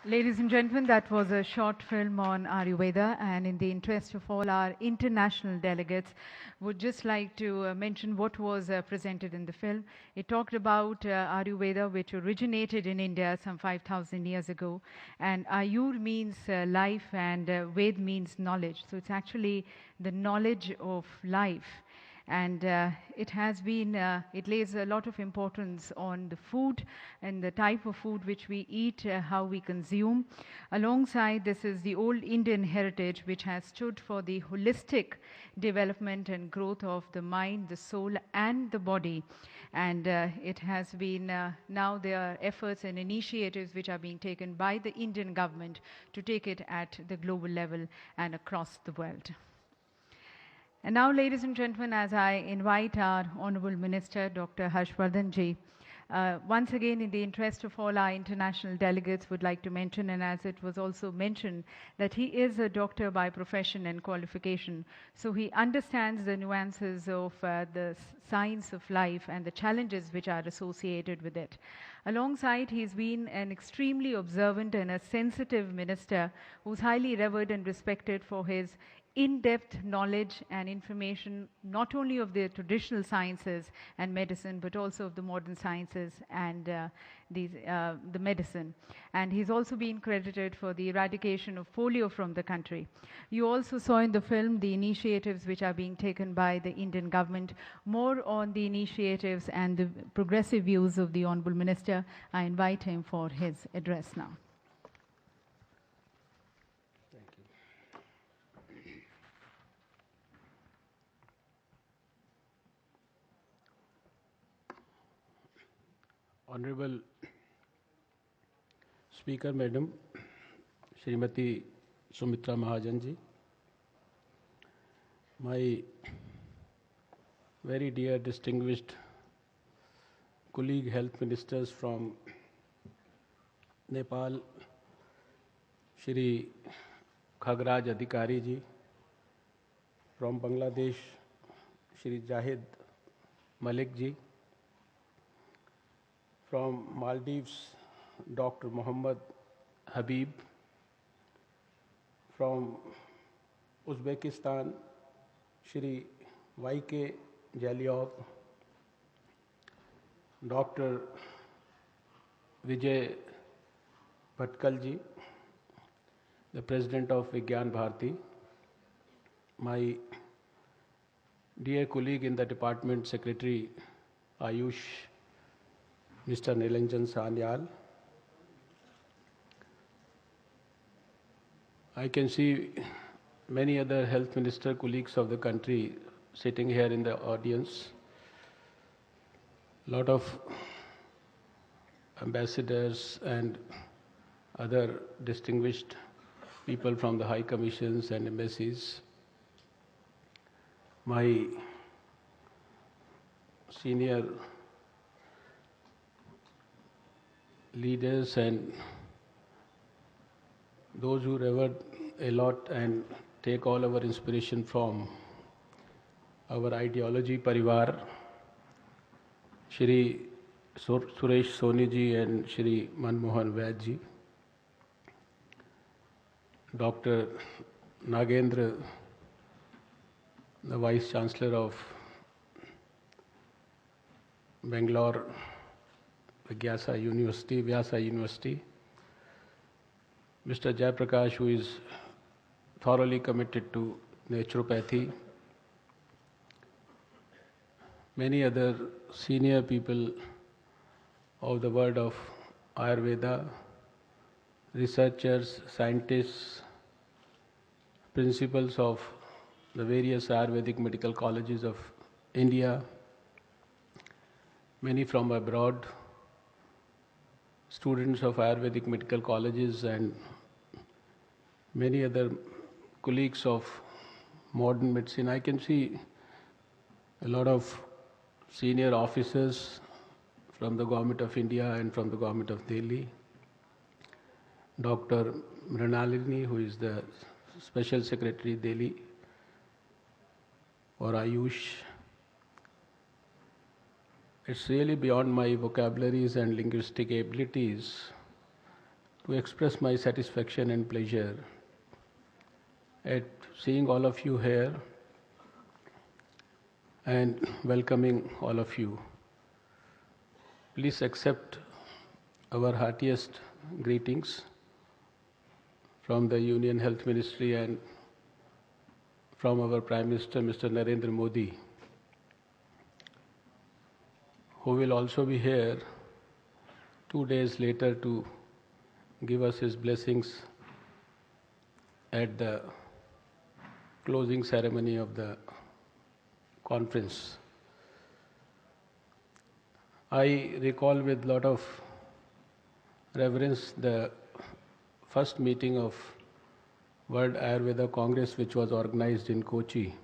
Ladies and gentlemen, that was a short film on Ayurveda, and in the interest of all our international delegates, would just like to mention what was presented in the film. It talked about Ayurveda, which originated in India some 5,000 years ago, and Ayur means life, and Ved means knowledge. So it's actually the knowledge of life, and it lays a lot of importance on the food and the type of food which we eat, how we consume. Alongside this is the old Indian heritage which has stood for the holistic development and growth of the mind, the soul and the body. And it has been now there are efforts and initiatives which are being taken by the Indian government to take it at the global level and across the world. And now, ladies and gentlemen, as I invite our Honorable Minister, Dr. Harshvardhan ji, once again, in the interest of all our international delegates, would like to mention, and as it was also mentioned, that he is a doctor by profession and qualification. So he understands the nuances of the science of life and the challenges which are associated with it. Alongside, he's been an extremely observant and a sensitive minister who's highly revered and respected for his in-depth knowledge and information, not only of the traditional sciences and medicine, but also of the modern sciences and the medicine. And he's also been credited for the eradication of polio from the country. You also saw in the film the initiatives which are being taken by the Indian government. More on the initiatives and the progressive views of the Honorable Minister. I invite him for his address now. Honorable Speaker, Madam Srimati Sumitra Mahajan ji, my very dear distinguished colleague health ministers from Nepal, Shri Khagraj Adhikari ji, from Bangladesh, Shri Jahid Malik ji, from Maldives, Dr. Muhammad Habib, from Uzbekistan, Shri Y.K. Jaliov, Dr. Vijay Bhatkalji, the President of Vigyan Bharati, my dear colleague in the department, Secretary Ayush, Mr. Nilanjan Sanyal. I can see many other health minister colleagues of the country sitting here in the audience. A lot of ambassadors and other distinguished people from the high commissions and embassies. My senior leaders and those who revered a lot and take all our inspiration from our ideology Parivar, Shri Suresh Soni ji and Shri Manmohan Vaid ji, Dr. Nagendra, the Vice Chancellor of Bangalore Vyasa University, Mr. Jayaprakash, who is thoroughly committed to naturopathy, many other senior people of the world of Ayurveda, researchers, scientists, principals of the various Ayurvedic medical colleges of India, many from abroad, students of Ayurvedic medical colleges and many other colleagues of modern medicine. I can see a lot of senior officers from the Government of India and from the Government of Delhi. Dr. Mrinalini, who is the Special Secretary Delhi for Ayush. It's really beyond my vocabularies and linguistic abilities to express my satisfaction and pleasure at seeing all of you here and welcoming all of you. Please accept our heartiest greetings from the Union Health Ministry and from our Prime Minister, Mr. Narendra Modi, who will also be here 2 days later to give us his blessings at the closing ceremony of the conference. I recall with lot of reverence the first meeting of World Ayurveda Congress, which was organized in Kochi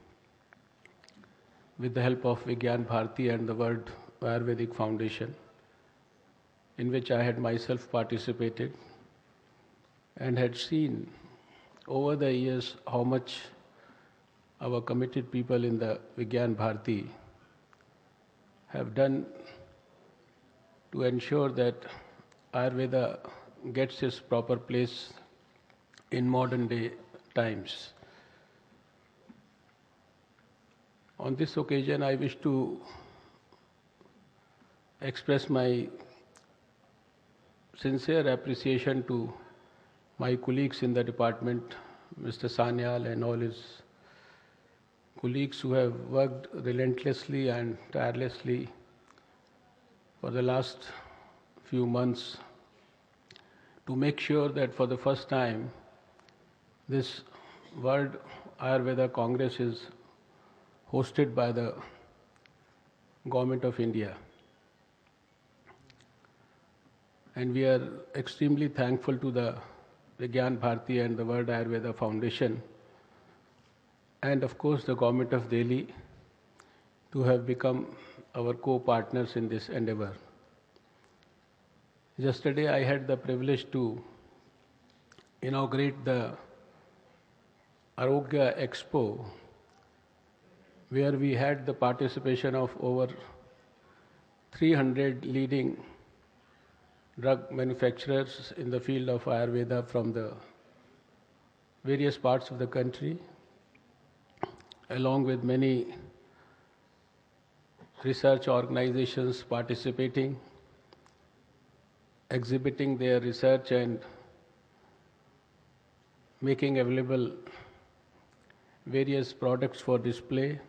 with the help of Vigyan Bharati and the World Ayurvedic Foundation, in which I had myself participated and had seen over the years how much our committed people in the Vigyan Bharati have done to ensure that Ayurveda gets its proper place in modern day times. On this occasion, I wish to express my sincere appreciation to my colleagues in the department, Mr. Sanyal and all his colleagues who have worked relentlessly and tirelessly for the last few months to make sure that for the first time this World Ayurveda Congress is hosted by the Government of India. And we are extremely thankful to the Vigyan Bharati and the World Ayurveda Foundation and of course the Government of Delhi to have become our co-partners in this endeavor. Yesterday I had the privilege to inaugurate the Arogya Expo, where we had the participation of over 300 leading drug manufacturers in the field of Ayurveda from the various parts of the country, along with many research organizations participating, exhibiting their research and making available various products for display,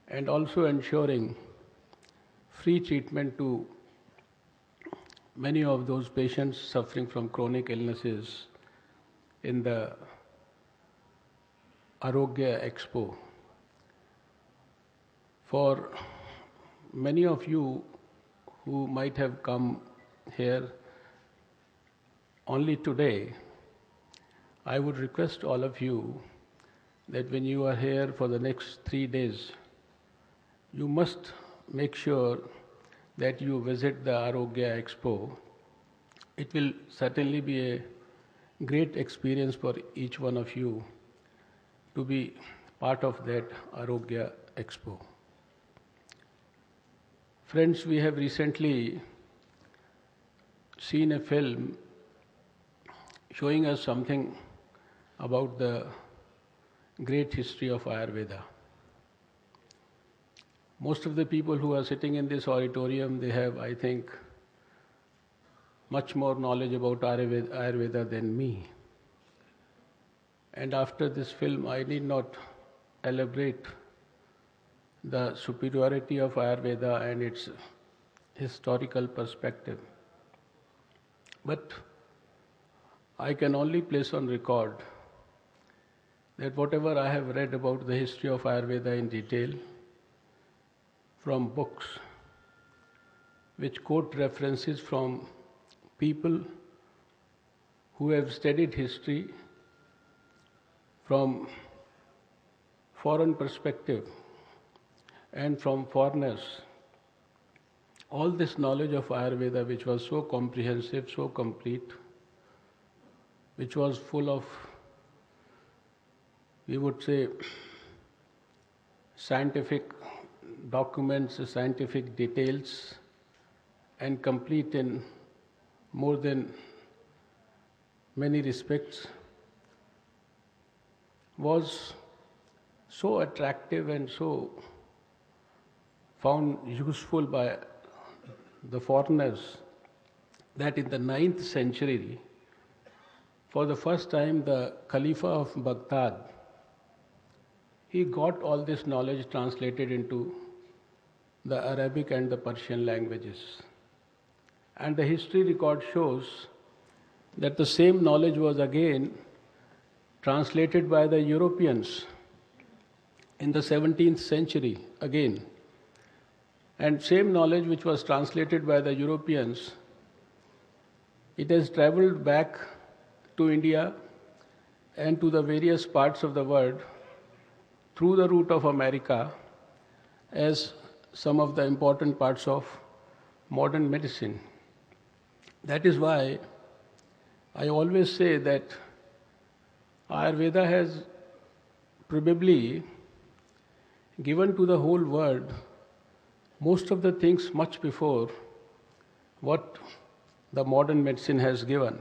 and also ensuring free treatment to many of those patients suffering from chronic illnesses in the Arogya Expo. For many of you who might have come here only today, I would request all of you that when you are here for the next 3 days, you must make sure that you visit the Arogya Expo. It will certainly be a great experience for each one of you to be part of that Arogya Expo. Friends, we have recently seen a film showing us something about the great history of Ayurveda. Most of the people who are sitting in this auditorium, they have, I think, much more knowledge about Ayurveda than me. And after this film, I need not elaborate the superiority of Ayurveda and its historical perspective. But I can only place on record that whatever I have read about the history of Ayurveda in detail, from books which quote references from people who have studied history from foreign perspective and from foreigners, all this knowledge of Ayurveda, which was so comprehensive, so complete, which was full of, we would say, scientific documents, scientific details, and complete in more than many respects, was so attractive and so found useful by the foreigners that in the 9th century, for the first time, the Khalifa of Baghdad, he got all this knowledge translated into the Arabic and the Persian languages. And the history record shows that the same knowledge was again translated by the Europeans in the 17th century again. And same knowledge which was translated by the Europeans, it has traveled back to India and to the various parts of the world through the route of America as some of the important parts of modern medicine. That is why I always say that Ayurveda has probably given to the whole world most of the things much before what the modern medicine has given.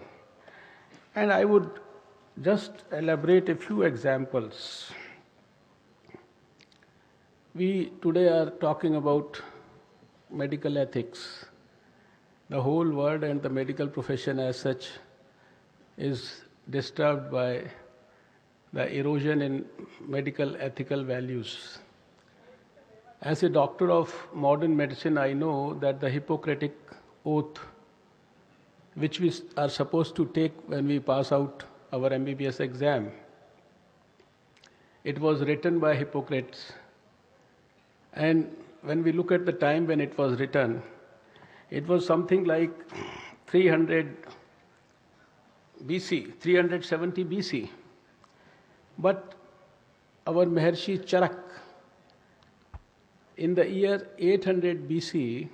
And I would just elaborate a few examples. We today are talking about medical ethics. The whole world and the medical profession as such is disturbed by the erosion in medical ethical values. As a doctor of modern medicine, I know that the Hippocratic oath, which we are supposed to take when we pass out our MBBS exam, it was written by Hippocrates. And when we look at the time when it was written, it was something like 300 BC, 370 BC. But our Maharshi Charak, in the year 800 BC,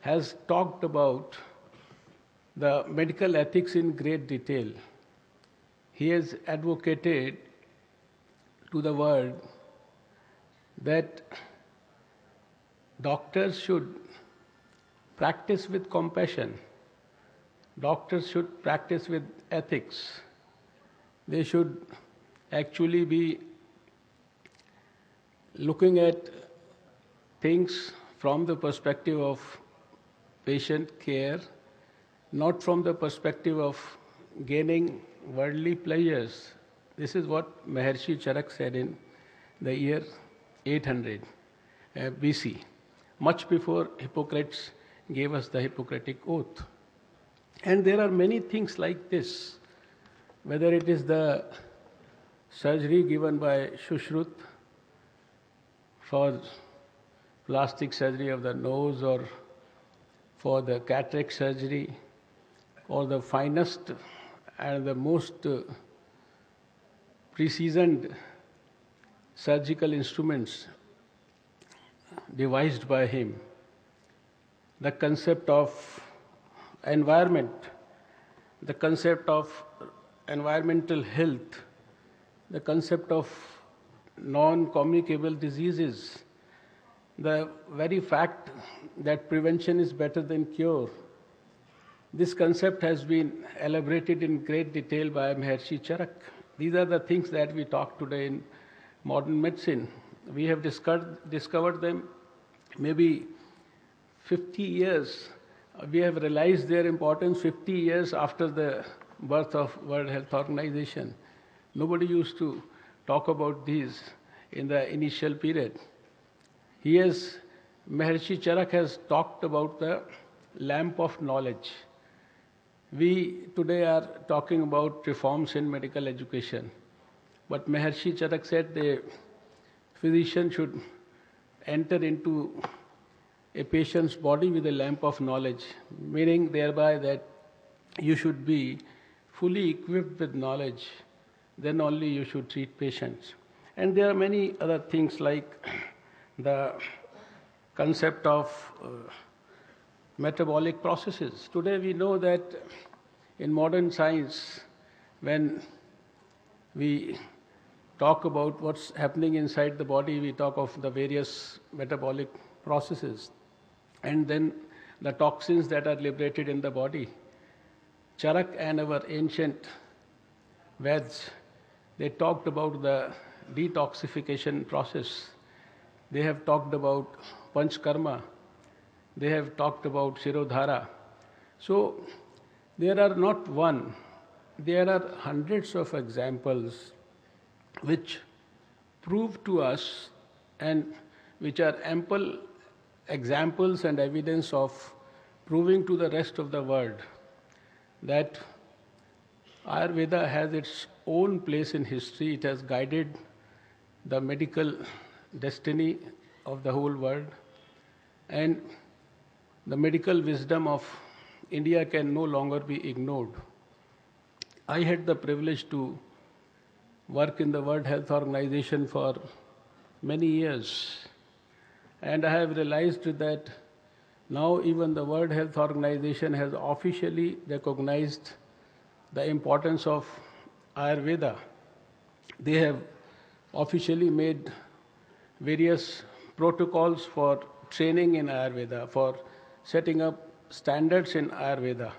has talked about the medical ethics in great detail. He has advocated to the world that doctors should practice with compassion. Doctors should practice with ethics. They should actually be looking at things from the perspective of patient care, not from the perspective of gaining worldly pleasures. This is what Maharshi Charak said in the year 800 BC, much before Hippocrates gave us the Hippocratic oath. And there are many things like this, whether it is the surgery given by Shushruth for plastic surgery of the nose, or for the cataract surgery, or the finest and the most precision surgical instruments devised by him. The concept of environment, the concept of environmental health, the concept of non-communicable diseases, the very fact that prevention is better than cure. This concept has been elaborated in great detail by Maharshi Charak. These are the things that we talk today in modern medicine. We have discovered them maybe 50 years. We have realized their importance 50 years after the birth of World Health Organization. Nobody used to talk about these in the initial period. Maharshi Charak has talked about the lamp of knowledge. We today are talking about reforms in medical education. But Maharshi Charak said the physician should enter into a patient's body with a lamp of knowledge, meaning thereby that you should be fully equipped with knowledge, then only you should treat patients. And there are many other things like the concept of metabolic processes. Today we know that in modern science, when we talk about what's happening inside the body, we talk of the various metabolic processes, and then the toxins that are liberated in the body. Charak and our ancient Veds, they talked about the detoxification process. They have talked about Panchkarma. They have talked about Shirodhara. So there are not one, there are hundreds of examples which prove to us and which are ample examples and evidence of proving to the rest of the world that Ayurveda has its own place in history. It has guided the medical destiny of the whole world, and the medical wisdom of India can no longer be ignored. I had the privilege to work in the World Health Organization for many years, and I have realized that now even the World Health Organization has officially recognized the importance of Ayurveda. They have officially made various protocols for training in Ayurveda, for setting up standards in Ayurveda.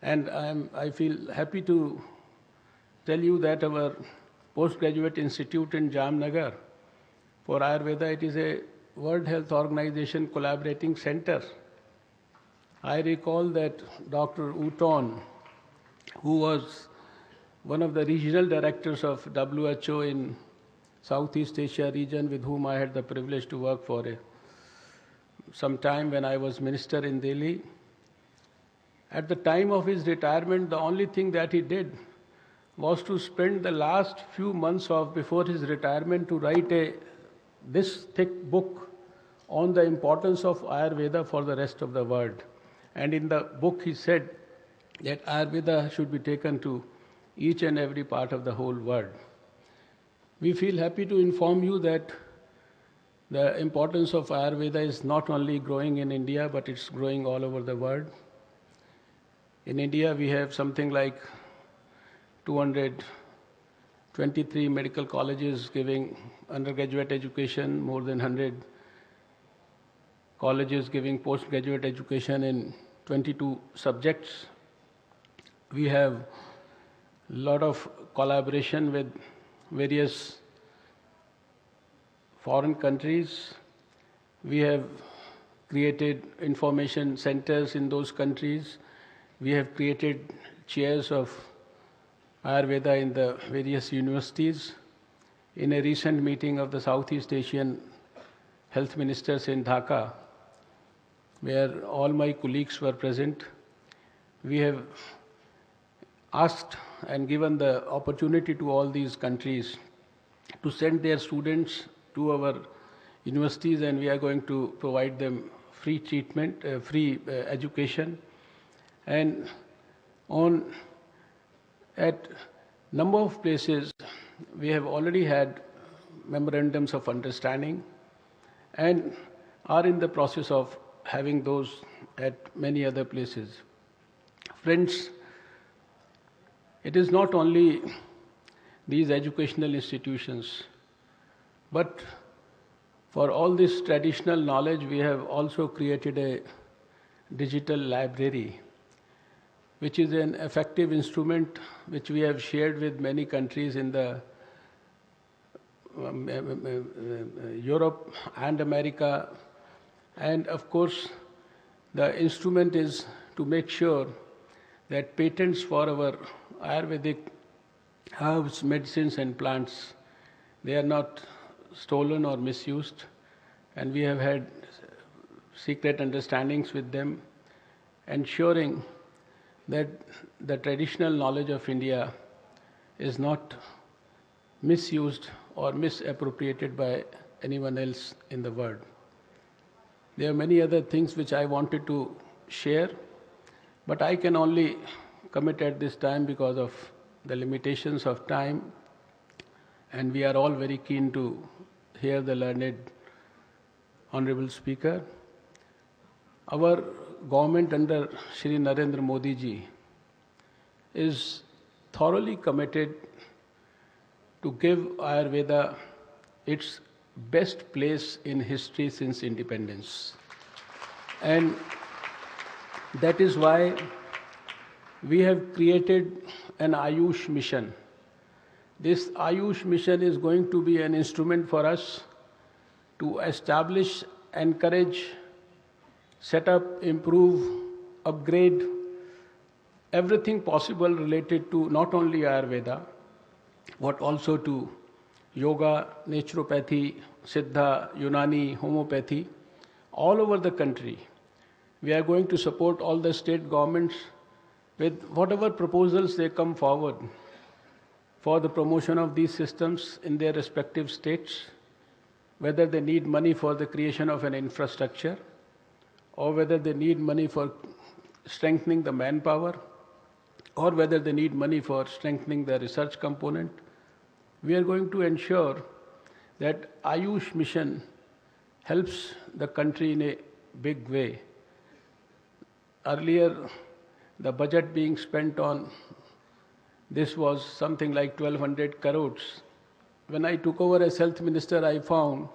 And I feel happy to tell you that our postgraduate institute in Jamnagar for Ayurveda, it is a World Health Organization collaborating center. I recall that Dr. Uton, who was one of the regional directors of WHO in Southeast Asia region, with whom I had the privilege to work for some time when I was minister in Delhi. At the time of his retirement, the only thing that he did was to spend the last few months of before his retirement to write this thick book on the importance of Ayurveda for the rest of the world. And in the book he said that Ayurveda should be taken to each and every part of the whole world. We feel happy to inform you that the importance of Ayurveda is not only growing in India, but it's growing all over the world. In India, we have something like 223 medical colleges giving undergraduate education, more than 100 colleges giving postgraduate education in 22 subjects. We have a lot of collaboration with various foreign countries. We have created information centers in those countries. We have created chairs of Ayurveda in the various universities. In a recent meeting of the Southeast Asian health ministers in Dhaka, where all my colleagues were present, we have asked and given the opportunity to all these countries to send their students to our universities, and we are going to provide them free treatment, free education. And at number of places, we have already had memorandums of understanding and are in the process of having those at many other places. Friends, it is not only these educational institutions, but for all this traditional knowledge, we have also created a digital library, which is an effective instrument which we have shared with many countries in the Europe and America. And of course, the instrument is to make sure that patents for our Ayurvedic herbs, medicines and plants, they are not stolen or misused. And we have had secret understandings with them, ensuring that the traditional knowledge of India is not misused or misappropriated by anyone else in the world. There are many other things which I wanted to share, but I can only commit at this time because of the limitations of time, and we are all very keen to hear the learned Honorable Speaker. Our government under Shri Narendra Modi ji is thoroughly committed to give Ayurveda its best place in history since independence. And that is why we have created an Ayush mission. This Ayush mission is going to be an instrument for us to establish, encourage, set up, improve, upgrade everything possible related to not only Ayurveda, but also to yoga, naturopathy, Siddha, Unani, homeopathy, all over the country. We are going to support all the state governments with whatever proposals they come forward for the promotion of these systems in their respective states, whether they need money for the creation of an infrastructure, or whether they need money for strengthening the manpower, or whether they need money for strengthening the research component. We are going to ensure that Ayush mission helps the country in a big way. Earlier, the budget being spent on this was something like 1200 crores. When I took over as health minister, I found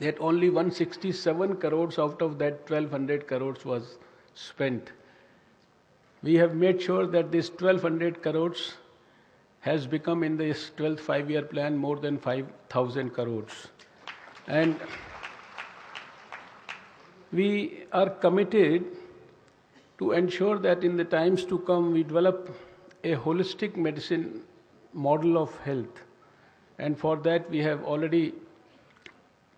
that only 167 crores out of that 1200 crores was spent. We have made sure that this 1200 crores has become in this 12th five-year plan more than 5,000 crores. And we are committed to ensure that in the times to come we develop a holistic medicine model of health. And for that we have already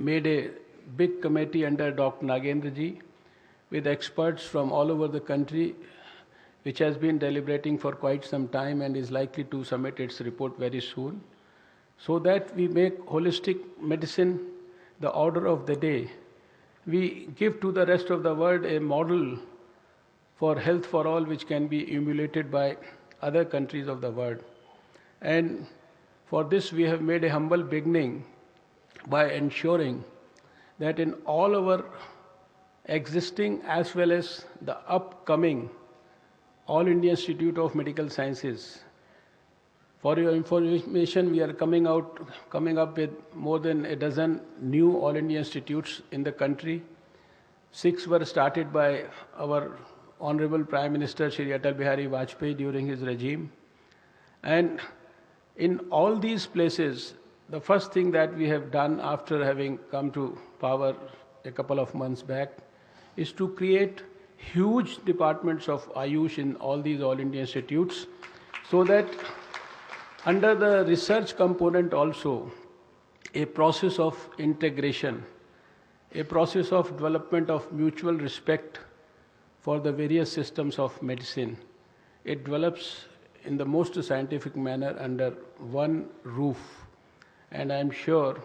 made a big committee under Dr. Nagendra ji with experts from all over the country, which has been deliberating for quite some time and is likely to submit its report very soon, so that we make holistic medicine the order of the day. We give to the rest of the world a model for health for all which can be emulated by other countries of the world. And for this we have made a humble beginning by ensuring that in all our existing as well as the upcoming All India Institute of Medical Sciences. For your information, we are coming up with more than a dozen new All India Institutes in the country. 6 were started by our Honorable Prime Minister Shri Atal Bihari Vajpayee during his regime. And in all these places, the first thing that we have done after having come to power a couple of months back is to create huge departments of Ayush in all these All India Institutes, so that under the research component also, a process of integration, a process of development of mutual respect for the various systems of medicine. It develops in the most scientific manner under one roof. And I am sure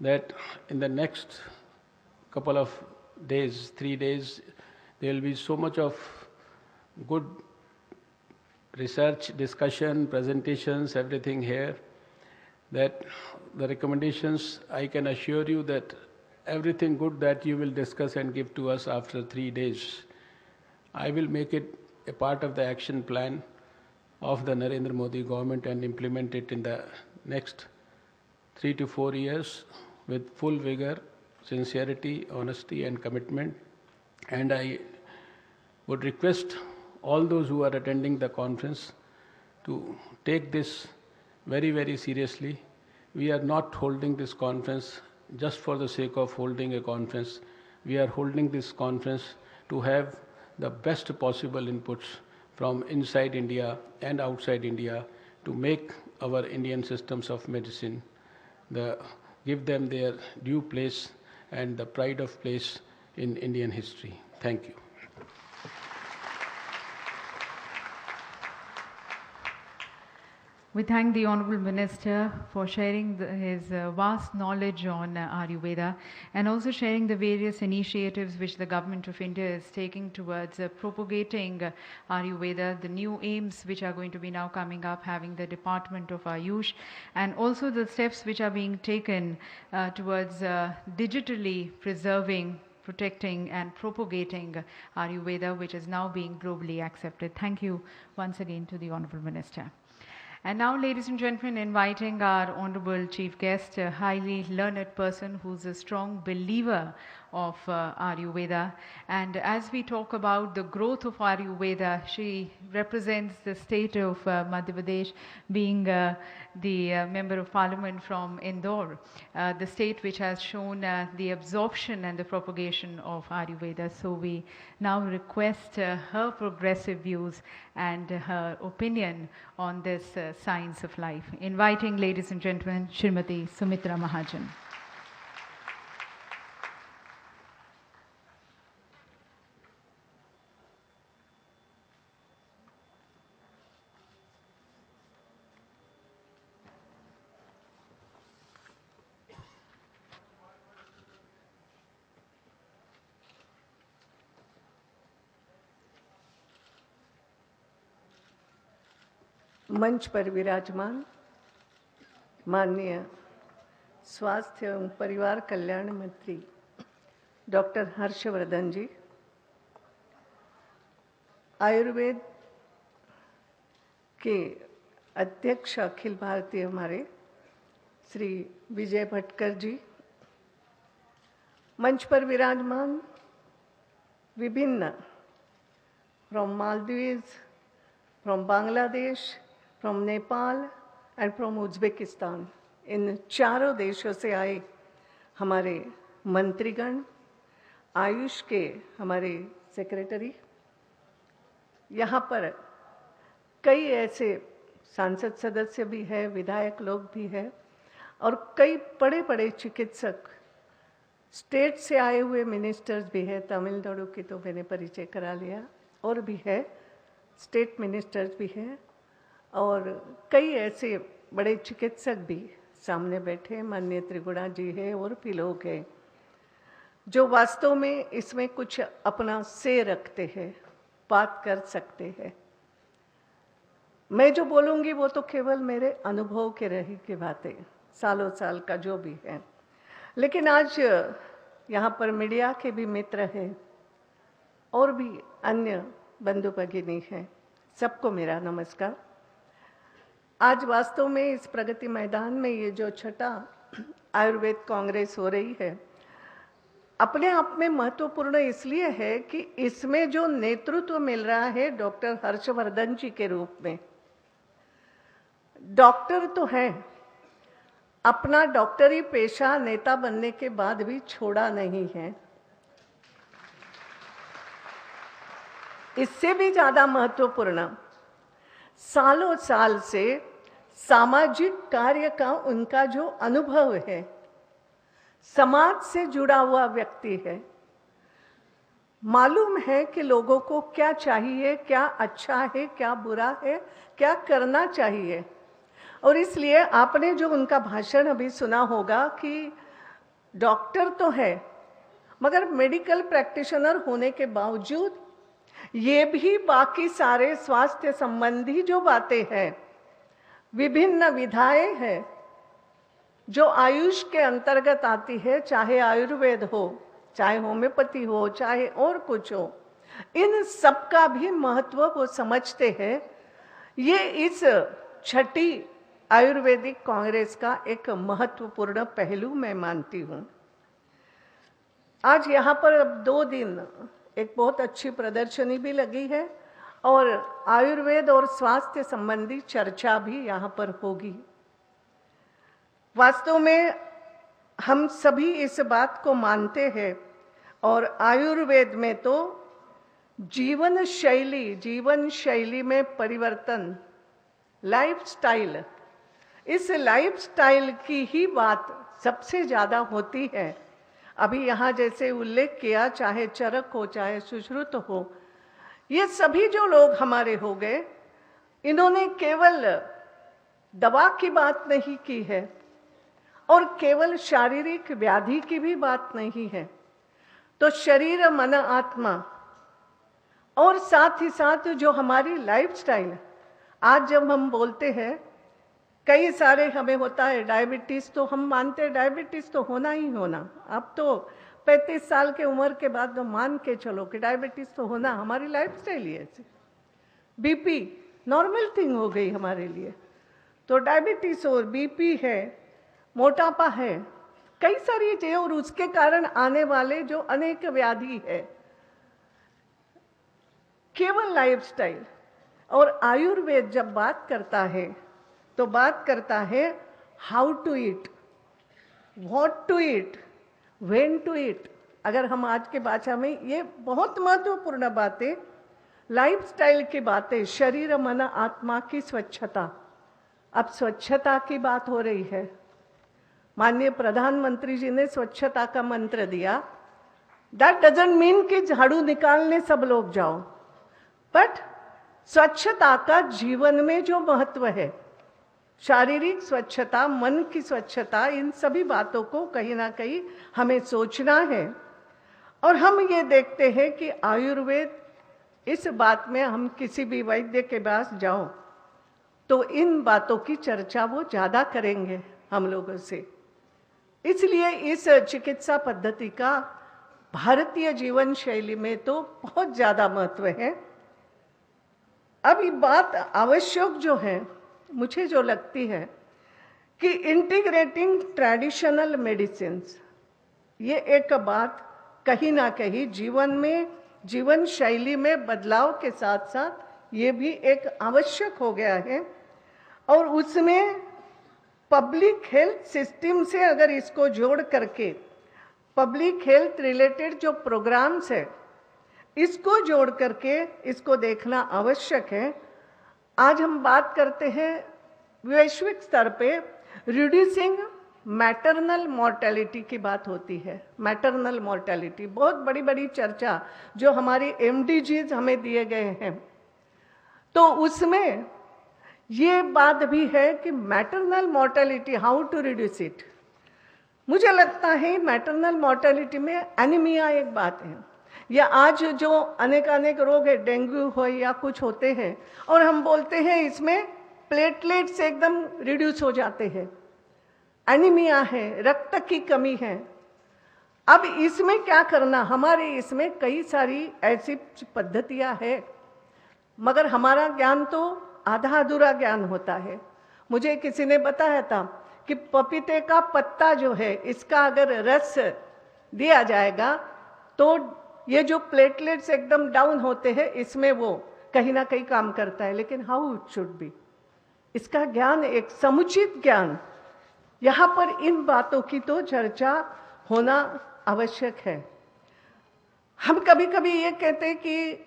that in the next couple of days, 3 days, there will be so much of good research, discussion, presentations, everything here, that the recommendations, I can assure you that everything good that you will discuss and give to us after 3 days, I will make it a part of the action plan of the Narendra Modi government and implement it in the next 3 to 4 years with full vigor, sincerity, honesty and commitment. And I would request all those who are attending the conference to take this very, very seriously. We are not holding this conference just for the sake of holding a conference. We are holding this conference to have the best possible inputs from inside India and outside India to make our Indian systems of medicine, give them their due place and the pride of place in Indian history. Thank you. We thank the Honorable Minister for sharing his vast knowledge on Ayurveda and also sharing the various initiatives which the Government of India is taking towards propagating Ayurveda, the new aims which are going to be now coming up, having the Department of Ayush, and also the steps which are being taken towards digitally preserving, protecting and propagating Ayurveda, which is now being globally accepted. Thank you once again to the Honorable Minister. And now, ladies and gentlemen, inviting our honorable chief guest, a highly learned person who's a strong believer of Ayurveda. And as we talk about the growth of Ayurveda, she represents the state of Madhya Pradesh, being the member of parliament from Indore, the state which has shown the absorption and the propagation of Ayurveda. So we now request her progressive views and her opinion on this science of life. Inviting, ladies and gentlemen, Srimati Sumitra Mahajan. मंच पर विराजमान माननीय स्वास्थ्य एवं परिवार कल्याण मंत्री doctor Harshvardhan जी, आयुर्वेद के अध्यक्ष अखिल भारतीय हमारे श्री विजय भटकर जी, मंच पर विराजमान विभिन्न from Maldives, from Bangladesh, from Nepal and from Uzbekistan, इन चारों देशों से आए हमारे मंत्रीगण, आयुष के हमारे सेक्रेटरी, यहाँ पर कई ऐसे सांसद सदस्य भी हैं, विधायक लोग भी हैं और कई बड़े बड़े चिकित्सक, स्टेट से आए हुए मिनिस्टर्स भी हैं। तमिलनाडु की तो मैंने परिचय करा लिया, और भी है, स्टेट मिनिस्टर्स भी हैं और कई ऐसे बड़े चिकित्सक भी सामने बैठे, माननीय त्रिगुणा जी है और भी लोग हैं जो वास्तव में इसमें कुछ अपना से रखते हैं, बात कर सकते हैं। मैं जो बोलूँगी वो तो केवल मेरे अनुभव के रही की बातें, सालों साल का जो भी है। लेकिन आज यहाँ पर मीडिया के भी मित्र हैं और भी अन्य बंधु भगिनी हैं, सबको मेरा नमस्कार। आज वास्तव में इस प्रगति मैदान में ये जो छठा आयुर्वेद कांग्रेस हो रही है, अपने आप में महत्वपूर्ण इसलिए है कि इसमें जो नेतृत्व मिल रहा है डॉक्टर हर्षवर्धन जी के रूप में। डॉक्टर तो है, अपना डॉक्टरी पेशा नेता बनने के बाद भी छोड़ा नहीं है। इससे भी ज़्यादा महत्वपूर्ण, सालों साल से सामाजिक कार्य का उनका जो अनुभव है, समाज से जुड़ा हुआ व्यक्ति है, मालूम है कि लोगों को क्या चाहिए, क्या अच्छा है, क्या बुरा है, क्या करना चाहिए। और इसलिए आपने जो उनका भाषण अभी सुना होगा कि डॉक्टर तो है मगर मेडिकल प्रैक्टिशनर होने के बावजूद ये भी बाकी सारे स्वास्थ्य संबंधी जो बातें हैं, विभिन्न विधाएं हैं जो आयुष के अंतर्गत आती है, चाहे आयुर्वेद हो, चाहे होम्योपैथी हो, चाहे और कुछ हो, इन सब का भी महत्व वो समझते हैं। ये इस छठी आयुर्वेदिक कांग्रेस का एक महत्वपूर्ण पहलू मैं मानती हूँ। आज यहाँ पर अब 2 दिन एक बहुत अच्छी प्रदर्शनी भी लगी है और आयुर्वेद और स्वास्थ्य संबंधी चर्चा भी यहाँ पर होगी। वास्तव में हम सभी इस बात को मानते हैं और आयुर्वेद में तो जीवन शैली में परिवर्तन, लाइफस्टाइल, इस लाइफस्टाइल की ही बात सबसे ज़्यादा होती है। अभी यहाँ जैसे उल्लेख किया, चाहे चरक हो, चाहे सुश्रुत हो, ये सभी जो लोग हमारे हो गए, इन्होंने केवल दवा की बात नहीं की है और केवल शारीरिक व्याधि की भी बात नहीं है। तो शरीर, मन, आत्मा और साथ ही साथ जो हमारी लाइफस्टाइल, आज जब हम बोलते हैं कई सारे हमें होता है डायबिटीज़, तो हम मानते हैं डायबिटीज़ तो होना ही होना। अब तो 35 साल के उम्र के बाद तो मान के चलो कि डायबिटीज़ तो होना, हमारी लाइफस्टाइल ही ऐसी। बीपी नॉर्मल थिंग हो गई हमारे लिए, तो डायबिटीज़ और बीपी है, मोटापा है, कई सारी चीजें, और उसके कारण आने वाले जो अनेक व्याधि है, केवल लाइफस्टाइल। और आयुर्वेद जब बात करता है तो बात करता है how to eat, what to eat, when to eat. अगर हम आज के भाषा में, ये बहुत महत्वपूर्ण बातें, लाइफस्टाइल की बातें, शरीर मन आत्मा की स्वच्छता। अब स्वच्छता की बात हो रही है। माननीय प्रधानमंत्री जी ने स्वच्छता का मंत्र दिया। दैट डजंट मीन कि झाड़ू निकालने सब लोग जाओ, बट स्वच्छता का जीवन में जो महत्व है, शारीरिक स्वच्छता, मन की स्वच्छता, इन सभी बातों को कहीं ना कहीं हमें सोचना है। और हम ये देखते हैं कि आयुर्वेद, इस बात में हम किसी भी वैद्य के पास जाओ तो इन बातों की चर्चा वो ज़्यादा करेंगे हम लोगों से। इसलिए इस चिकित्सा पद्धति का भारतीय जीवन शैली में तो बहुत ज़्यादा महत्व है। अब ये बात आवश्यक जो है, मुझे जो लगती है कि इंटीग्रेटिंग ट्रेडिशनल मेडिसिन्स, ये एक बात कहीं ना कहीं जीवन में, जीवन शैली में बदलाव के साथ साथ ये भी एक आवश्यक हो गया है। और उसमें पब्लिक हेल्थ सिस्टम से अगर इसको जोड़ करके पब्लिक हेल्थ रिलेटेड जो प्रोग्राम्स है, इसको जोड़ करके इसको देखना आवश्यक है। आज हम बात करते हैं वैश्विक स्तर पे रिड्यूसिंग मैटरनल मॉर्टेलिटी की बात होती है। मैटरनल मॉर्टेलिटी बहुत बड़ी बड़ी चर्चा जो हमारी MDGs हमें दिए गए हैं, तो उसमें ये बात भी है कि maternal mortality, how to reduce it. मुझे लगता है मैटरनल मॉर्टेलिटी में एनीमिया एक बात है, या आज जो अनेक रोग है, डेंगू हो या कुछ होते हैं, और हम बोलते हैं इसमें प्लेटलेट्स एकदम रिड्यूस हो जाते हैं, एनीमिया है, रक्त की कमी है। अब इसमें क्या करना, हमारे इसमें कई सारी ऐसी पद्धतियां हैं, मगर हमारा ज्ञान तो आधा अधूरा ज्ञान होता है। मुझे किसी ने बताया था कि पपीते का पत्ता जो है, इसका अगर रस दिया जाएगा तो ये जो प्लेटलेट्स एकदम डाउन होते हैं, इसमें वो कहीं ना कहीं काम करता है। लेकिन हाउ इट शुड बी, इसका ज्ञान, एक समुचित ज्ञान, यहाँ पर इन बातों की तो चर्चा होना आवश्यक है। हम कभी कभी ये कहते हैं कि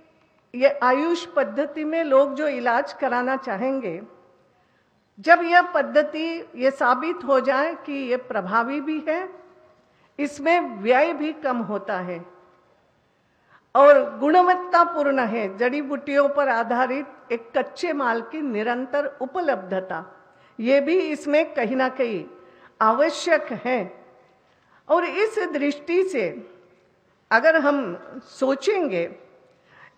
ये आयुष पद्धति में लोग जो इलाज कराना चाहेंगे, जब यह पद्धति ये साबित हो जाए कि ये प्रभावी भी है, इसमें व्यय भी कम होता है और गुणवत्तापूर्ण है, जड़ी बूटियों पर आधारित एक कच्चे माल की निरंतर उपलब्धता, ये भी इसमें कहीं ना कहीं आवश्यक है। और इस दृष्टि से अगर हम सोचेंगे,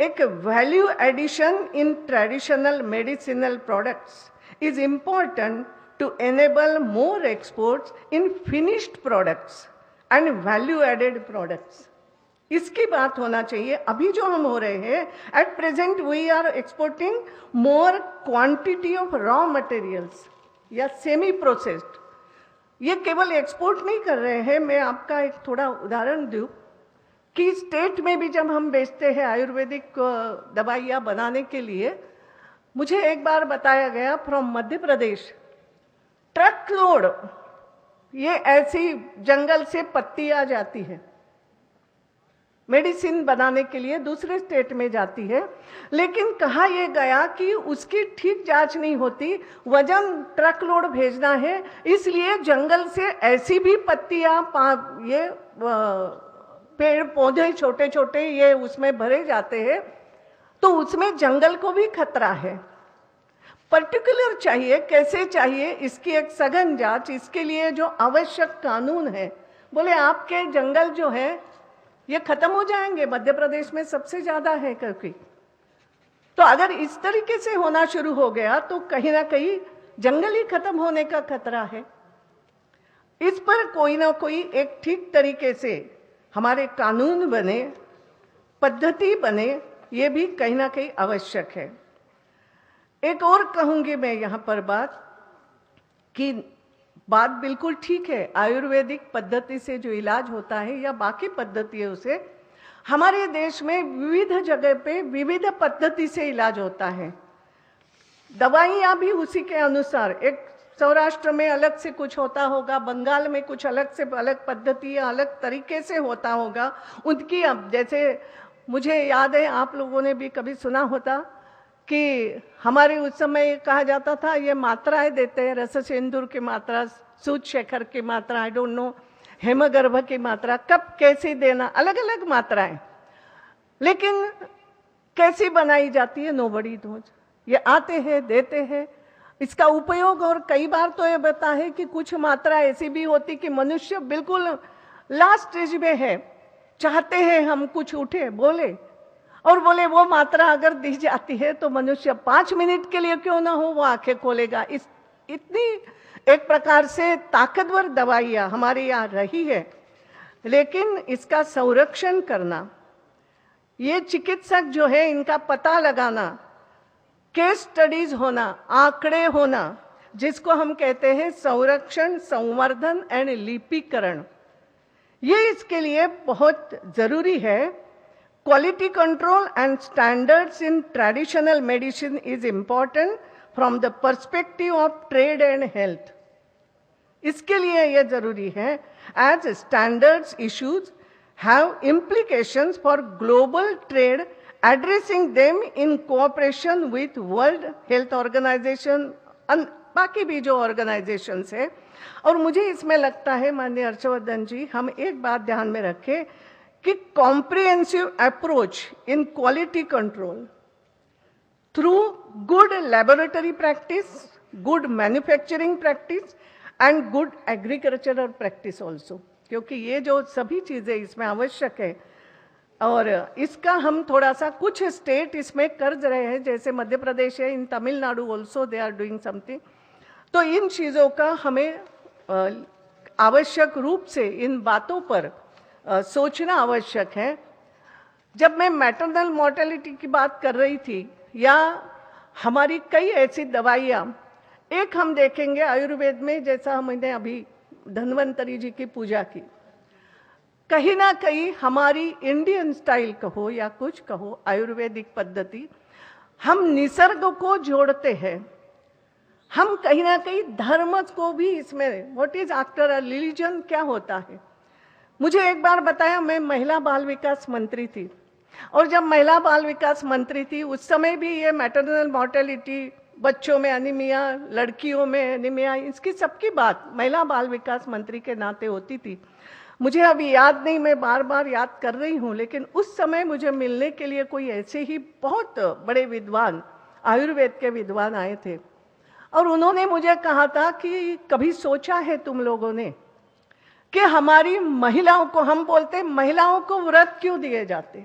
एक value addition in traditional medicinal products is important to enable more exports in finished products and value added products. इसकी बात होना चाहिए। अभी जो हम हो रहे हैं, at present we are exporting more quantity of raw materials या सेमी प्रोसेस्ड। ये केवल एक्सपोर्ट नहीं कर रहे हैं। मैं आपका एक थोड़ा उदाहरण दूं कि स्टेट में भी जब हम बेचते हैं आयुर्वेदिक दवाइयाँ बनाने के लिए, मुझे एक बार बताया गया from Madhya Pradesh, truck load ये ऐसी जंगल से पत्तियाँ जाती है, मेडिसिन बनाने के लिए दूसरे स्टेट में जाती है, लेकिन कहा यह गया कि उसकी ठीक जांच नहीं होती, वजन ट्रक लोड भेजना है, इसलिए जंगल से ऐसी भी पत्तियां, ये पेड़ पौधे छोटे छोटे ये उसमें भरे जाते हैं, तो उसमें जंगल को भी खतरा है। पर्टिकुलर चाहिए, कैसे चाहिए, इसकी एक सघन जांच, इसके लिए जो आवश्यक कानून है। बोले आपके जंगल जो है ये खत्म हो जाएंगे, मध्य प्रदेश में सबसे ज्यादा है क्योंकि, तो अगर इस तरीके से होना शुरू हो गया तो कहीं ना कहीं जंगल ही खत्म होने का खतरा है। इस पर कोई ना कोई एक ठीक तरीके से हमारे कानून बने, पद्धति बने, ये भी कहीं ना कहीं आवश्यक है। एक और कहूंगी मैं यहाँ पर बात कि बात बिल्कुल ठीक है, आयुर्वेदिक पद्धति से जो इलाज होता है या बाकी पद्धतियों से हमारे देश में विविध जगह पे विविध पद्धति से इलाज होता है। दवाइयाँ भी उसी के अनुसार, एक सौराष्ट्र में अलग से कुछ होता होगा, बंगाल में कुछ अलग से अलग पद्धति या अलग तरीके से होता होगा उनकी। अब जैसे मुझे याद है, आप लोगों ने भी कभी सुना होता कि हमारे उस समय कहा जाता था ये मात्राएं देते हैं, रस सिंदूर की मात्रा, सूत शेखर की मात्रा, आई डोंट नो, हेमगर्भ की मात्रा, कब कैसी देना, अलग अलग मात्राएं, लेकिन कैसी बनाई जाती है नोबडी नोज। ये आते हैं, देते हैं इसका उपयोग, और कई बार तो ये बता है कि कुछ मात्रा ऐसी भी होती कि मनुष्य बिल्कुल लास्ट स्टेज में है, चाहते हैं हम कुछ उठे बोले, और बोले वो मात्रा अगर दी जाती है तो मनुष्य 5 मिनट के लिए क्यों ना हो वो आंखें खोलेगा। इस इतनी एक प्रकार से ताकतवर दवाइयाँ हमारे यहाँ रही है, लेकिन इसका संरक्षण करना, ये चिकित्सक जो है इनका पता लगाना, केस स्टडीज होना, आंकड़े होना, जिसको हम कहते हैं संरक्षण, संवर्धन एंड लिपिकरण, ये इसके लिए बहुत जरूरी है। Quality control and standards in traditional medicine is important from the perspective of trade and health. इसके लिए यह जरूरी है as standards issues have implications for global trade, addressing them in cooperation with World Health Organization and बाकी भी जो organisations है। और मुझे इसमें लगता है माननीय हर्षवर्धन जी, हम एक बात ध्यान में रखें कि comprehensive approach in quality control through good laboratory practice, good manufacturing practice and good agricultural practice also, क्योंकि ये जो सभी चीज़ें इसमें आवश्यक है। और इसका हम थोड़ा सा, कुछ स्टेट इसमें कर रहे हैं, जैसे मध्य प्रदेश है, in Tamil Nadu also they are doing something. तो इन चीज़ों का हमें आवश्यक रूप से इन बातों पर सोचना आवश्यक है। जब मैं मैटरनल मॉर्टेलिटी की बात कर रही थी, या हमारी कई ऐसी दवाइयाँ, एक हम देखेंगे आयुर्वेद में, जैसा हमने अभी धन्वंतरी जी की पूजा की, कहीं ना कहीं हमारी इंडियन स्टाइल कहो या कुछ कहो, आयुर्वेदिक पद्धति, हम निसर्ग को जोड़ते हैं, हम कहीं ना कहीं धर्म को भी इसमें, what is after a religion, क्या होता है। मुझे एक बार बताया, मैं महिला बाल विकास मंत्री थी, और जब महिला बाल विकास मंत्री थी उस समय भी ये मैटरनल मॉर्टेलिटी, बच्चों में एनीमिया, लड़कियों में एनीमिया, इसकी सबकी बात महिला बाल विकास मंत्री के नाते होती थी। मुझे अभी याद नहीं, मैं बार बार याद कर रही हूँ, लेकिन उस समय मुझे मिलने के लिए कोई ऐसे ही बहुत बड़े विद्वान, आयुर्वेद के विद्वान आए थे, और उन्होंने मुझे कहा था कि कभी सोचा है तुम लोगों ने कि हमारी महिलाओं को, हम बोलते महिलाओं को व्रत क्यों दिए जाते,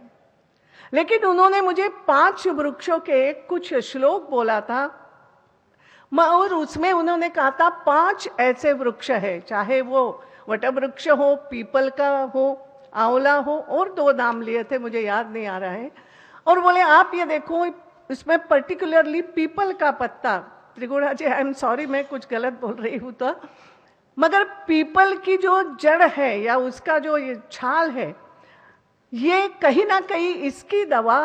लेकिन उन्होंने मुझे 5 वृक्षों के कुछ श्लोक बोला था, और उसमें उन्होंने कहा था 5 ऐसे वृक्ष है, चाहे वो वट वृक्ष हो, पीपल का हो, आंवला हो, और 2 नाम लिए थे, मुझे याद नहीं आ रहा है। और बोले आप ये देखो, इसमें पर्टिकुलरली पीपल का पत्ता, त्रिगुणा जी आई एम सॉरी मैं कुछ गलत बोल रही हूँ तो, मगर पीपल की जो जड़ है या उसका जो ये छाल है, ये कहीं ना कहीं इसकी दवा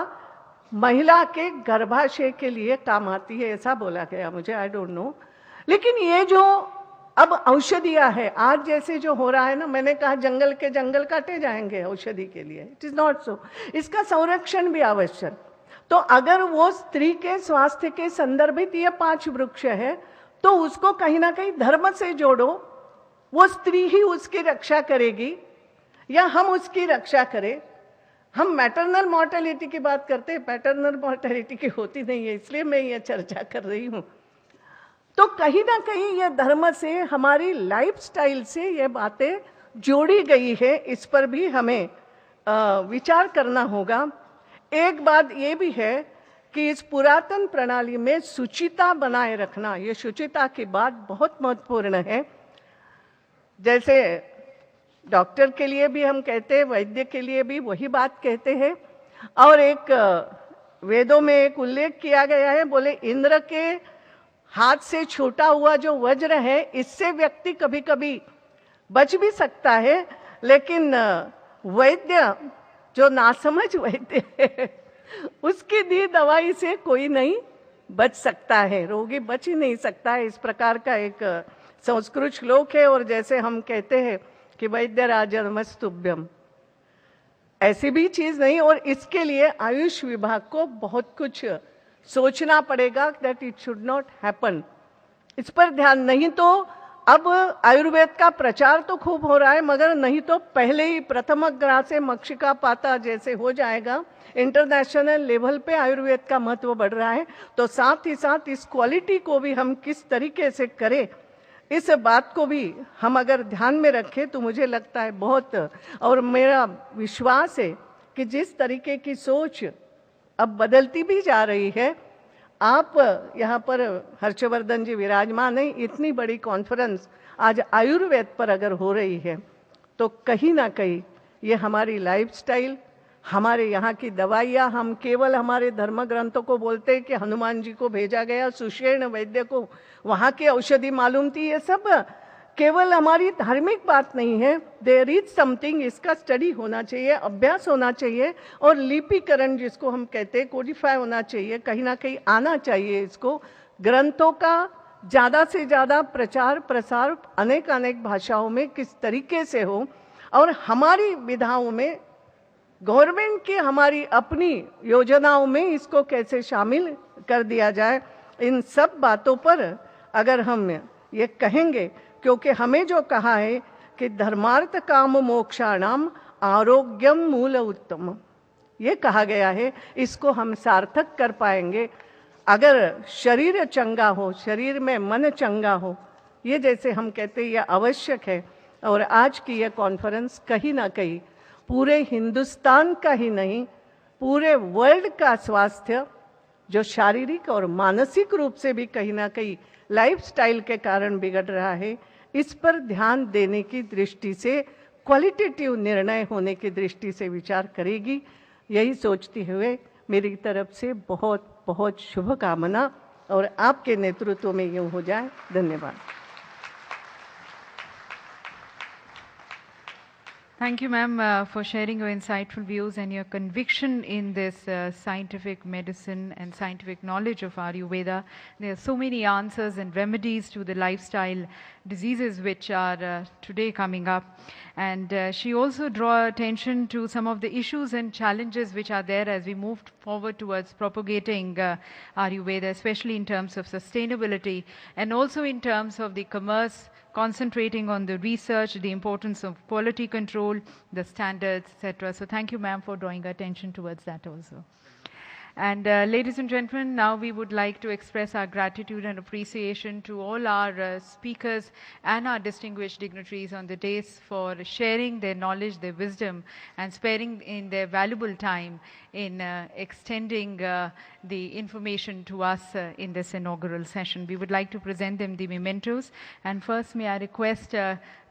महिला के गर्भाशय के लिए काम आती है, ऐसा बोला गया मुझे, आई डोंट नो। लेकिन ये जो अब औषधियाँ है, आज जैसे जो हो रहा है ना, मैंने कहा जंगल के जंगल काटे जाएंगे औषधि के लिए, इट इज नॉट सो, इसका संरक्षण भी आवश्यक। तो अगर वो स्त्री के स्वास्थ्य के संदर्भित ये 5 वृक्ष है, तो उसको कहीं ना कहीं धर्म से जोड़ो, वो स्त्री ही उसकी रक्षा करेगी या हम उसकी रक्षा करें। हम मैटरनल मॉर्टेलिटी की बात करते हैं, पैटर्नल मॉर्टेलिटी की होती नहीं है, इसलिए मैं ये चर्चा कर रही हूँ। तो कहीं ना कहीं ये धर्म से, हमारी लाइफस्टाइल से ये बातें जोड़ी गई है, इस पर भी हमें विचार करना होगा। एक बात ये भी है कि इस पुरातन प्रणाली में शुचिता बनाए रखना, ये शुचिता की बात बहुत महत्वपूर्ण है। जैसे डॉक्टर के लिए भी हम कहते हैं, वैद्य के लिए भी वही बात कहते हैं। और एक वेदों में एक उल्लेख किया गया है, बोले इंद्र के हाथ से छूटा हुआ जो वज्र है, इससे व्यक्ति कभी कभी बच भी सकता है, लेकिन वैद्य जो नासमझ वैद्य है उसकी दी दवाई से कोई नहीं बच सकता है, रोगी बच ही नहीं सकता है। इस प्रकार का एक संस्कृत श्लोक है। और जैसे हम कहते हैं कि वैद्य राजनमस्तुभ्यम, ऐसी भी चीज नहीं। और इसके लिए आयुष विभाग को बहुत कुछ सोचना पड़ेगा that it should not happen. इस पर ध्यान नहीं तो अब आयुर्वेद का प्रचार तो खूब हो रहा है, मगर नहीं तो पहले ही प्रथम ग्राह से मक्षिका पाता जैसे हो जाएगा, इंटरनेशनल लेवल पे आयुर्वेद का महत्व बढ़ रहा है। तो साथ ही साथ इस क्वालिटी को भी हम किस तरीके से करें, इस बात को भी हम अगर ध्यान में रखें तो मुझे लगता है बहुत, और मेरा विश्वास है कि जिस तरीके की सोच अब बदलती भी जा रही है, आप यहाँ पर हर्षवर्धन जी विराजमान हैं, इतनी बड़ी कॉन्फ्रेंस आज आयुर्वेद पर अगर हो रही है तो कहीं ना कहीं ये हमारी लाइफस्टाइल, हमारे यहाँ की दवाइयाँ, हम केवल हमारे धर्म ग्रंथों को बोलते हैं कि हनुमान जी को भेजा गया, सुषेण वैद्य को वहाँ की औषधि मालूम थी, ये सब केवल हमारी धार्मिक बात नहीं है। देयर इज समथिंग, इसका स्टडी होना चाहिए, अभ्यास होना चाहिए, और लिपिकरण जिसको हम कहते हैं कोडिफाई होना चाहिए, कहीं ना कहीं आना चाहिए। इसको ग्रंथों का ज़्यादा से ज़्यादा प्रचार प्रसार अनेक अनेक भाषाओं में किस तरीके से हो, और हमारी विधाओं में, गवर्नमेंट की हमारी अपनी योजनाओं में इसको कैसे शामिल कर दिया जाए, इन सब बातों पर अगर हम ये कहेंगे, क्योंकि हमें जो कहा है कि धर्मार्थ काम मोक्षाणाम आरोग्यम मूल उत्तम, ये कहा गया है, इसको हम सार्थक कर पाएंगे अगर शरीर चंगा हो, शरीर में मन चंगा हो। ये जैसे हम कहते हैं ये आवश्यक है। और आज की ये कॉन्फ्रेंस कहीं ना कहीं पूरे हिंदुस्तान का ही नहीं, पूरे वर्ल्ड का स्वास्थ्य जो शारीरिक और मानसिक रूप से भी कहीं ना कहीं लाइफस्टाइल के कारण बिगड़ रहा है, इस पर ध्यान देने की दृष्टि से, क्वालिटेटिव निर्णय होने की दृष्टि से विचार करेगी। यही सोचते हुए मेरी तरफ से बहुत बहुत शुभकामना, और आपके नेतृत्व में यूँ हो जाए। धन्यवाद। Thank you, ma'am, for sharing your insightful views and your conviction in this scientific medicine and scientific knowledge of Ayurveda. There are so many answers and remedies to the lifestyle diseases which are today coming up. And she also drew attention to some of the issues and challenges which are there as we move forward towards propagating Ayurveda, especially in terms of sustainability and also in terms of the commerce, concentrating on the research, the importance of quality control, the standards, etc. So thank you, ma'am, for drawing attention towards that also. And ladies and gentlemen, now we would like to express our gratitude and appreciation to all our speakers and our distinguished dignitaries on the dais for sharing their knowledge, their wisdom, and sparing in their valuable time in extending the information to us in this inaugural session. We would like to present them the mementos. And first, may I request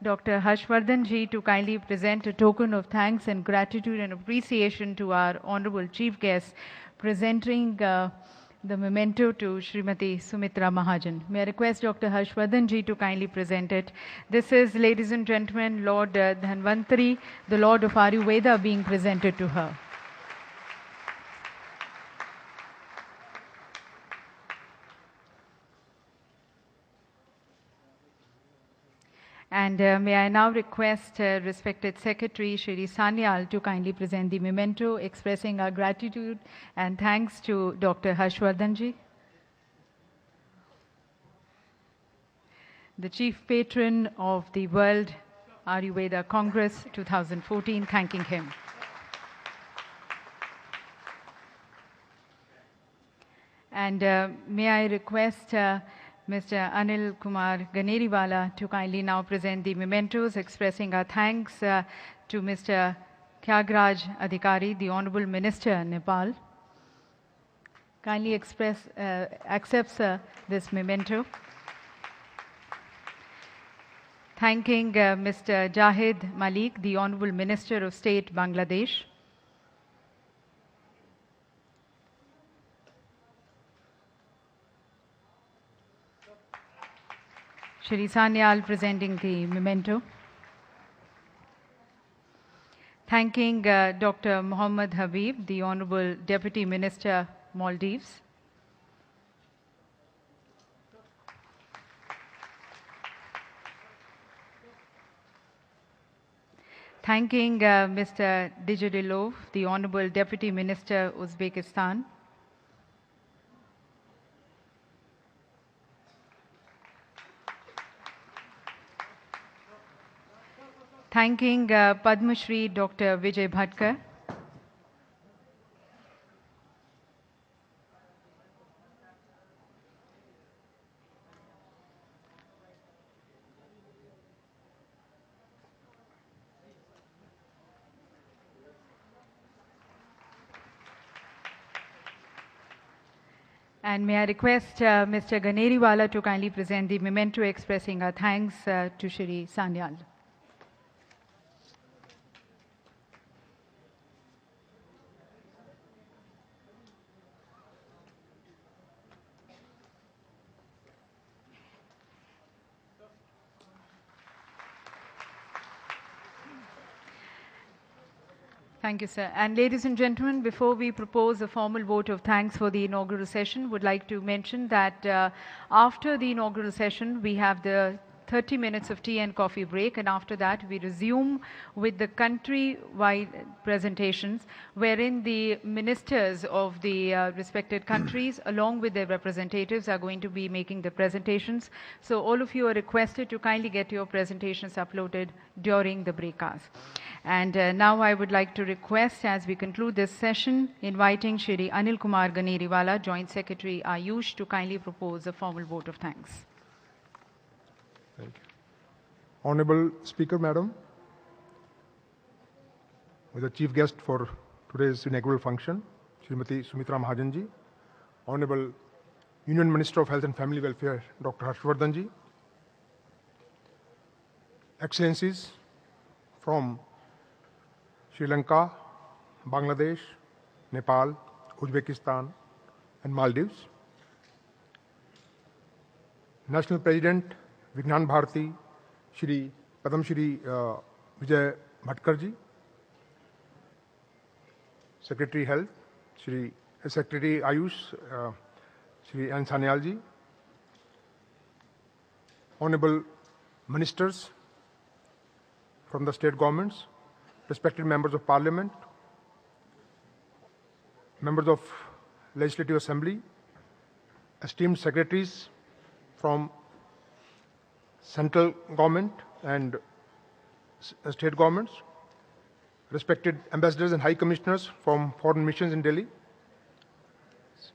Dr. Harshvardhan ji to kindly present a token of thanks and gratitude and appreciation to our honorable chief guest, presenting the memento to Srimati Sumitra Mahajan. May I request Dr. Harshvardhan ji to kindly present it. This is, ladies and gentlemen, Lord Dhanvantari, the Lord of Ayurveda, being presented to her. And may I now request respected Secretary Shri Sanyal to kindly present the memento, expressing our gratitude and thanks to Dr. Harshvardhan ji, the Chief Patron of the World Ayurveda Congress 2014, thanking him. And may I request Mr. Anil Kumar Ganeriwala to kindly now present the mementos, expressing our thanks to Mr. Kyagraj Adhikari, the Honorable Minister, Nepal. Kindly accepts this memento. Thanking Mr. Jahid Malik, the Honorable Minister of State, Bangladesh. Shri Sanyal presenting the memento. Thanking Dr. Mohammed Habib, the Honorable Deputy Minister, Maldives. Thanking Mr. Dijidilov, the Honorable Deputy Minister, Uzbekistan. Thanking Padma Shri Dr. Vijay Bhatkar. And may I request Mr. Ganeriwala to kindly present the memento expressing our thanks to Shri Sanyal. Thank you, sir. And ladies and gentlemen, before we propose a formal vote of thanks for the inaugural session, would like to mention that after the inaugural session, we have the 30 minutes of tea and coffee break, and after that we resume with the country-wide presentations, wherein the ministers of the respected countries along with their representatives are going to be making the presentations. So all of you are requested to kindly get your presentations uploaded during the break hours. And now I would like to request, as we conclude this session, inviting Shri Anil Kumar Ganeriwala, Joint Secretary Ayush, to kindly propose a formal vote of thanks. Thank you. Honorable Speaker, Madam, with the Chief Guest for today's inaugural function, Srimati Sumitra Mahajanji, Honorable Union Minister of Health and Family Welfare, Dr. Harshvardhan ji, Excellencies from Sri Lanka, Bangladesh, Nepal, Uzbekistan, and Maldives, National President, Vignan Bharati, Shri Padam Shri Vijay Bhatkar ji, Secretary Health, Secretary Ayush, Shri N. Sanyal ji, Honorable Ministers from the state governments, respected members of Parliament, members of Legislative Assembly, esteemed secretaries from central government and state governments, respected ambassadors and high commissioners from foreign missions in Delhi,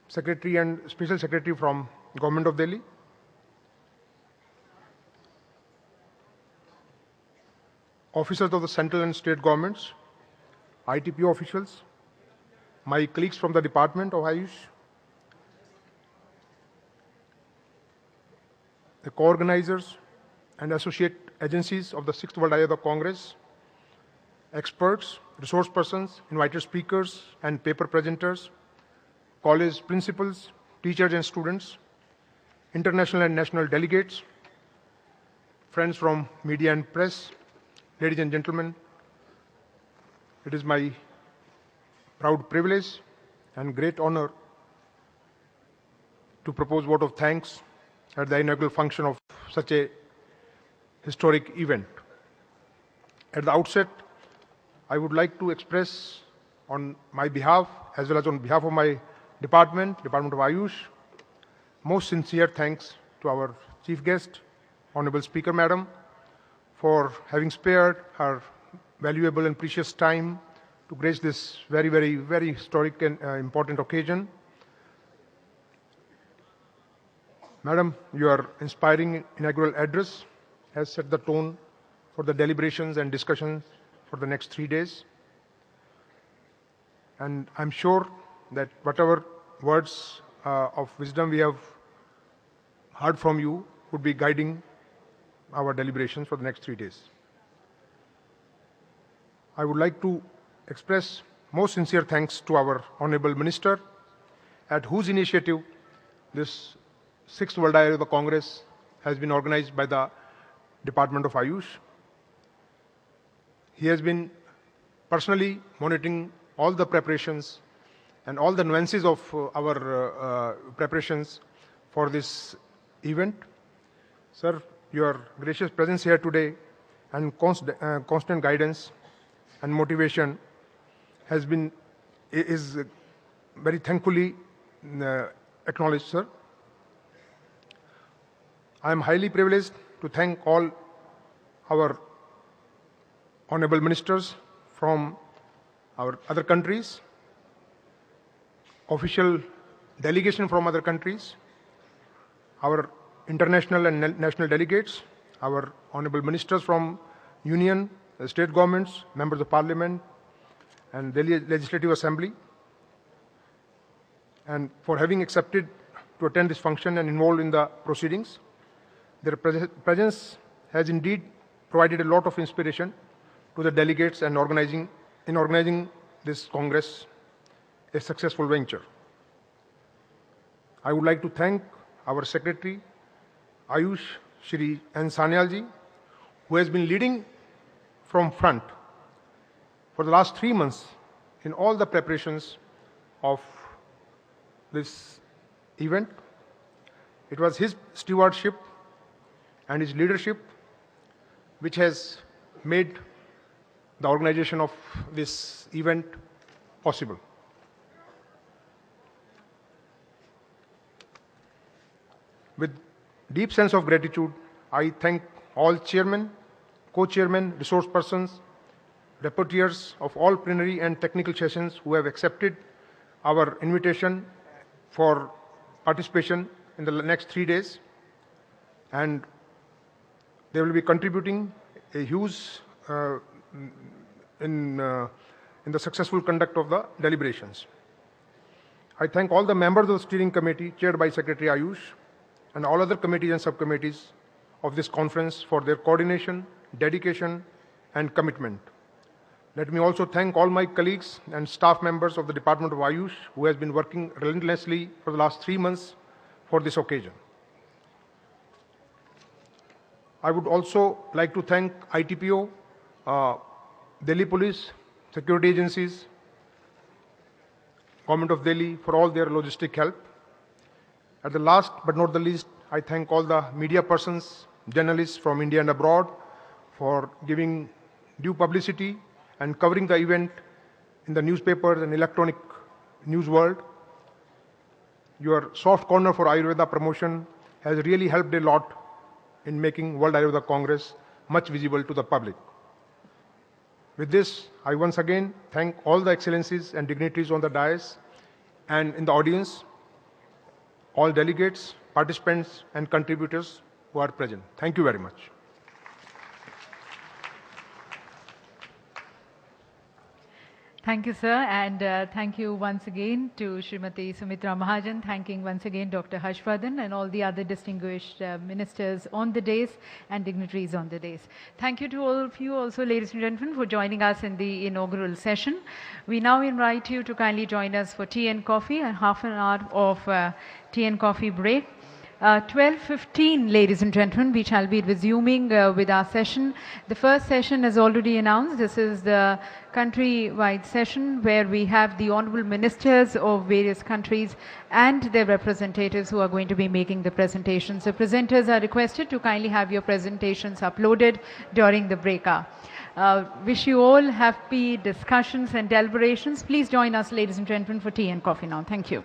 secretary and special secretary from Government of Delhi, officers of the central and state governments, ITPO officials, my colleagues from the Department of Ayush, the co-organizers and associate agencies of the 6th World Ayurveda Congress, experts, resource persons, invited speakers and paper presenters, college principals, teachers and students, international and national delegates, friends from media and press, ladies and gentlemen, it is my proud privilege and great honor to propose vote of thanks at the inaugural function of such a historic event. At the outset, I would like to express on my behalf, as well as on behalf of my Department of Ayush, most sincere thanks to our Chief Guest, Honorable Speaker Madam, for having spared her valuable and precious time to grace this very, very, very historic and important occasion. Madam, your inspiring inaugural address has set the tone for the deliberations and discussions for the next 3 days. And I'm sure that whatever words of wisdom we have heard from you would be guiding our deliberations for the next 3 days. I would like to express most sincere thanks to our Honorable Minister, at whose initiative this 6th World Ayurveda Congress has been organized by the Department of Ayush. He has been personally monitoring all the preparations and all the nuances of our preparations for this event. Sir, your gracious presence here today and constant guidance and motivation is very thankfully acknowledged, sir. I am highly privileged to thank all our honorable ministers from our other countries, official delegation from other countries, our international and national delegates, our honorable ministers from union, state governments, members of parliament, and Delhi Legislative Assembly, and for having accepted to attend this function and involved in the proceedings. Their presence has indeed provided a lot of inspiration to the delegates and in organizing this Congress, a successful venture. I would like to thank our Secretary, Ayush, Shri N. Sanyalji, who has been leading from front for the last 3 months in all the preparations of this event. It was his stewardship and his leadership which has made the organization of this event possible. With deep sense of gratitude, I thank all chairmen, co-chairmen, resource persons, rapporteurs of all plenary and technical sessions who have accepted our invitation for participation in the next 3 days, and they will be contributing a huge in the successful conduct of the deliberations. I thank all the members of the steering committee chaired by Secretary Ayush and all other committees and subcommittees of this conference for their coordination, dedication, and commitment. Let me also thank all my colleagues and staff members of the Department of Ayush who has been working relentlessly for the last 3 months for this occasion. I would also like to thank ITPO, Delhi Police, security agencies, Government of Delhi for all their logistic help. At the last but not the least, I thank all the media persons, journalists from India and abroad for giving due publicity and covering the event in the newspapers and electronic news world. Your soft corner for Ayurveda promotion has really helped a lot in making World Ayurveda Congress much visible to the public. With this, I once again thank all the excellencies and dignitaries on the dais and in the audience, all delegates, participants, and contributors who are present. Thank you very much. Thank you, sir, and thank you once again to Srimati Sumitra Mahajan, thanking once again Dr. Harshvardhan and all the other distinguished ministers on the dais and dignitaries on the dais. Thank you to all of you also, ladies and gentlemen, for joining us in the inaugural session. We now invite you to kindly join us for tea and coffee, and half an hour of tea and coffee break. 12:15, ladies and gentlemen, we shall be resuming with our session. The first session is already announced. This is the country-wide session where we have the honorable ministers of various countries and their representatives who are going to be making the presentations. The presenters are requested to kindly have your presentations uploaded during the break-up. Wish you all happy discussions and deliberations. Please join us, ladies and gentlemen, for tea and coffee now. Thank you.